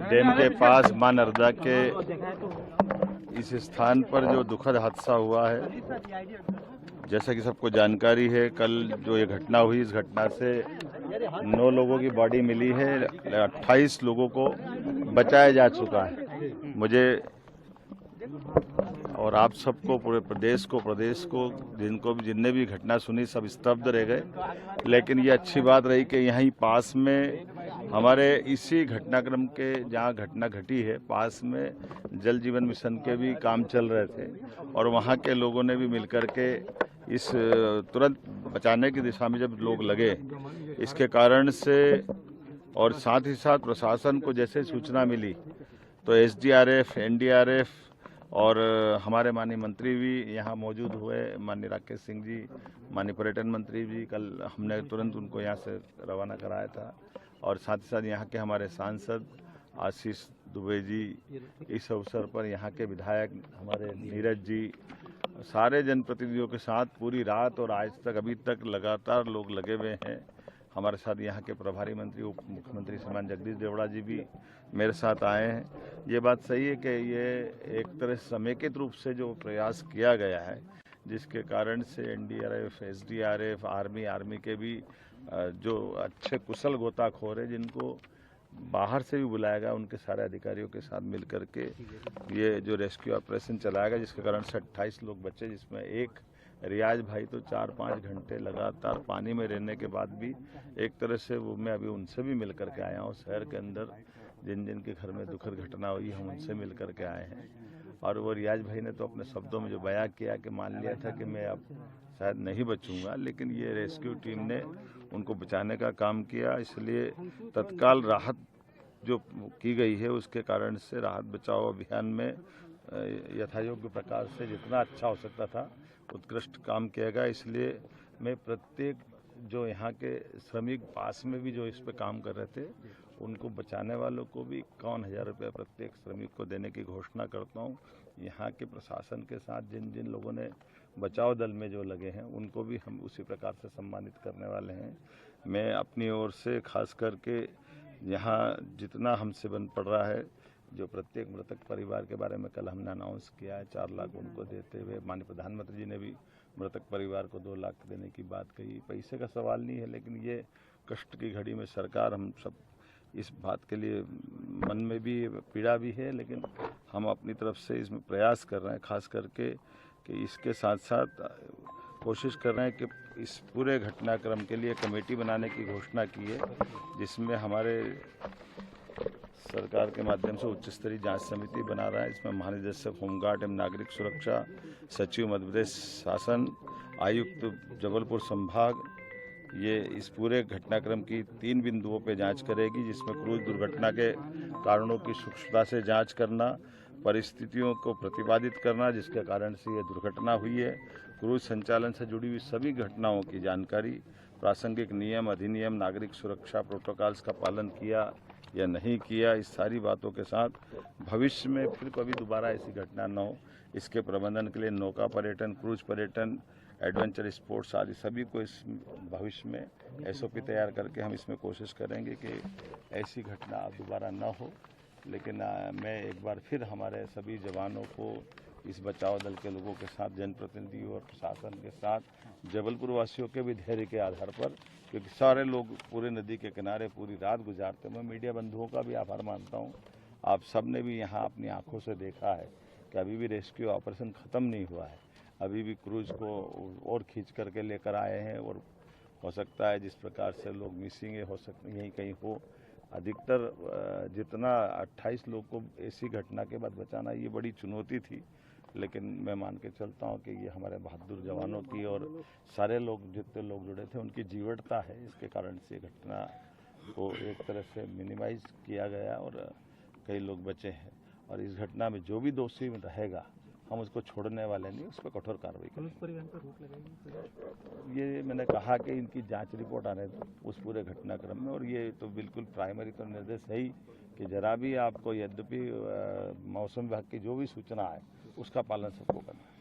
Dam के पास मां नर्मदा के इस स्थान पर जो दुखद हादसा हुआ है, जैसा कि सबको जानकारी है, कल जो ये घटना हुई, इस घटना से 9 लोगों की बॉडी मिली है, 28 लोगों को बचाया जा चुका है। मुझे और आप सबको, पूरे प्रदेश को जिनने भी घटना सुनी, सब स्तब्ध रह गए। लेकिन ये अच्छी बात रही कि यहीं पास में हमारे इसी घटनाक्रम के जहाँ घटना घटी है, पास में जल जीवन मिशन के भी काम चल रहे थे और वहाँ के लोगों ने भी मिलकर के इस तुरंत बचाने की दिशा में जब लोग लगे, इसके कारण से और साथ ही साथ प्रशासन को जैसे सूचना मिली तो एसडीआरएफ, एनडीआरएफ और हमारे माननीय मंत्री भी यहाँ मौजूद हुए, माननीय राकेश सिंह जी, माननीय पर्यटन मंत्री भी, कल हमने तुरंत उनको यहाँ से रवाना कराया था। और साथ ही साथ यहाँ के हमारे सांसद आशीष दुबे जी, इस अवसर पर यहाँ के विधायक हमारे नीरज जी, सारे जनप्रतिनिधियों के साथ पूरी रात और आज तक अभी तक लगातार लोग लगे हुए हैं। हमारे साथ यहाँ के प्रभारी मंत्री उप मुख्यमंत्री श्रीमान जगदीश देवड़ा जी भी मेरे साथ आए हैं। ये बात सही है कि ये एक तरह समेकित रूप से जो प्रयास किया गया है, जिसके कारण से एनडीआरएफ, एसडीआरएफ, आर्मी के भी जो अच्छे कुशल गोताखोर है, जिनको बाहर से भी बुलाया गया, उनके सारे अधिकारियों के साथ मिलकर के ये जो रेस्क्यू ऑपरेशन चलाया गया, जिसके कारण से 28 लोग बचे, जिसमें एक रियाज भाई तो 4-5 घंटे लगातार पानी में रहने के बाद भी एक तरह से वो, मैं अभी उनसे भी मिल करके आया हूँ। शहर के अंदर जिन जिन के घर में दुखद घटना हुई, हम उनसे मिल करके आए हैं। और वो रियाज भाई ने तो अपने शब्दों में जो बयां किया कि मान लिया था कि मैं अब शायद नहीं बचूंगा, लेकिन ये रेस्क्यू टीम ने उनको बचाने का काम किया। इसलिए तत्काल राहत जो की गई है, उसके कारण से राहत बचाव अभियान में यथायोग्य प्रकार से जितना अच्छा हो सकता था उत्कृष्ट काम किया गया। इसलिए मैं प्रत्येक जो यहाँ के श्रमिक पास में भी जो इस पे काम कर रहे थे, उनको बचाने वालों को भी 51,000 रुपये प्रत्येक श्रमिक को देने की घोषणा करता हूँ। यहाँ के प्रशासन के साथ जिन जिन लोगों ने बचाव दल में जो लगे हैं, उनको भी हम उसी प्रकार से सम्मानित करने वाले हैं। मैं अपनी ओर से खास करके यहाँ जितना हमसे बन पड़ रहा है, जो प्रत्येक मृतक परिवार के बारे में कल हमने अनाउंस किया है 4 लाख उनको देते हुए, माननीय प्रधानमंत्री जी ने भी मृतक परिवार को 2 लाख देने की बात कही। पैसे का सवाल नहीं है, लेकिन ये कष्ट की घड़ी में सरकार, हम सब इस बात के लिए मन में भी पीड़ा भी है, लेकिन हम अपनी तरफ से इसमें प्रयास कर रहे हैं, खास करके कि इसके साथ साथ कोशिश कर रहे हैं कि इस पूरे घटनाक्रम के लिए कमेटी बनाने की घोषणा की है, जिसमें हमारे सरकार के माध्यम से उच्च स्तरीय जांच समिति बना रहा है। इसमें महानिदेशक होमगार्ड एवं नागरिक सुरक्षा, सचिव मध्य प्रदेश शासन, आयुक्त जबलपुर संभाग, ये इस पूरे घटनाक्रम की 3 बिंदुओं पे जांच करेगी, जिसमें क्रूज दुर्घटना के कारणों की सूक्ष्मता से जांच करना, परिस्थितियों को प्रतिपादित करना जिसके कारण से ये दुर्घटना हुई है, क्रूज संचालन से जुड़ी हुई सभी घटनाओं की जानकारी, प्रासंगिक नियम, अधिनियम, नागरिक सुरक्षा प्रोटोकॉल्स का पालन किया या नहीं किया, इस सारी बातों के साथ भविष्य में फिर कभी दोबारा ऐसी घटना न हो, इसके प्रबंधन के लिए नौका पर्यटन, क्रूज पर्यटन, एडवेंचर स्पोर्ट्स आदि सभी को इस भविष्य में एसओपी तैयार करके हम इसमें कोशिश करेंगे कि ऐसी घटना अब दोबारा न हो। लेकिन मैं एक बार फिर हमारे सभी जवानों को, इस बचाव दल के लोगों के साथ, जनप्रतिनिधियों और प्रशासन के साथ, जबलपुर वासियों के भी धैर्य के आधार पर, क्योंकि सारे लोग पूरे नदी के किनारे पूरी रात गुजारते, मैं मीडिया बंधुओं का भी आभार मानता हूँ। आप सब ने भी यहाँ अपनी आंखों से देखा है कि अभी भी रेस्क्यू ऑपरेशन ख़त्म नहीं हुआ है, अभी भी क्रूज को और खींच करके लेकर आए हैं, और हो सकता है जिस प्रकार से लोग मिसिंग हो सकते यहीं कहीं हो। अधिकतर जितना 28 लोग को ऐसी घटना के बाद बचाना, ये बड़ी चुनौती थी, लेकिन मैं मान के चलता हूँ कि ये हमारे बहादुर जवानों की और सारे लोग, जितने लोग जुड़े थे, उनकी जीवटता है, इसके कारण से घटना को एक तरह से मिनिमाइज किया गया और कई लोग बचे हैं। और इस घटना में जो भी दोषी रहेगा, हम उसको छोड़ने वाले नहीं, उस पर कठोर कार्रवाई करेंगे। ये मैंने कहा कि इनकी जांच रिपोर्ट आने दो उस पूरे घटनाक्रम में, और ये तो बिल्कुल प्राइमरी तो निर्देश है ही कि जरा भी आपको, यद्यपि मौसम विभाग की जो भी सूचना है उसका पालन सबको करना है।